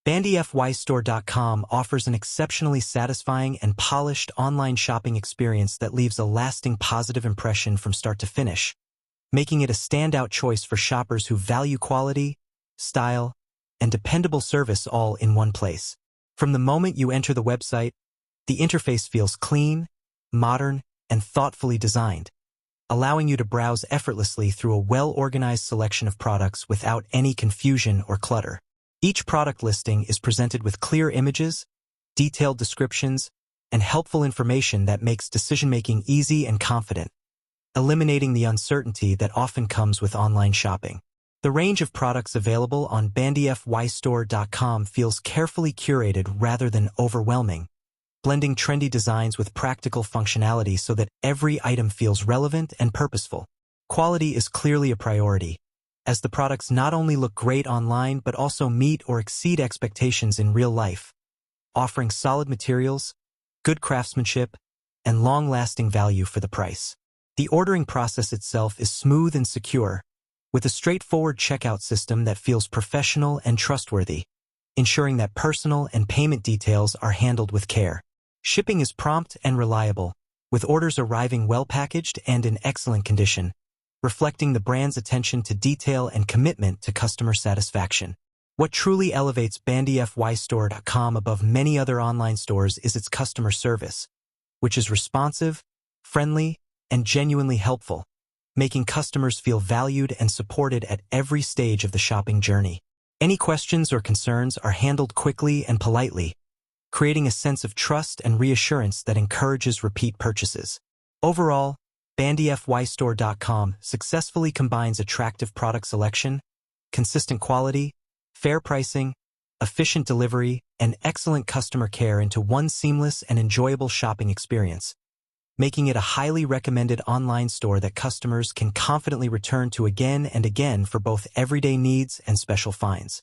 Bandifystore.com offers an exceptionally satisfying and polished online shopping experience that leaves a lasting positive impression from start to finish, making it a standout choice for shoppers who value quality, style, and dependable service all in one place. From the moment you enter the website, the interface feels clean, modern, and thoughtfully designed, allowing you to browse effortlessly through a well-organized selection of products without any confusion or clutter. Each product listing is presented with clear images, detailed descriptions, and helpful information that makes decision-making easy and confident, eliminating the uncertainty that often comes with online shopping. The range of products available on Bandifystore.com feels carefully curated rather than overwhelming, blending trendy designs with practical functionality so that every item feels relevant and purposeful. Quality is clearly a priority, as the products not only look great online but also meet or exceed expectations in real life, offering solid materials, good craftsmanship, and long-lasting value for the price. The ordering process itself is smooth and secure, with a straightforward checkout system that feels professional and trustworthy, ensuring that personal and payment details are handled with care. Shipping is prompt and reliable, with orders arriving well-packaged and in excellent condition, reflecting the brand's attention to detail and commitment to customer satisfaction. What truly elevates Bandifystore.com above many other online stores is its customer service, which is responsive, friendly, and genuinely helpful, making customers feel valued and supported at every stage of the shopping journey. Any questions or concerns are handled quickly and politely, creating a sense of trust and reassurance that encourages repeat purchases. Overall, Bandifystore.com successfully combines attractive product selection, consistent quality, fair pricing, efficient delivery, and excellent customer care into one seamless and enjoyable shopping experience, making it a highly recommended online store that customers can confidently return to again and again for both everyday needs and special finds.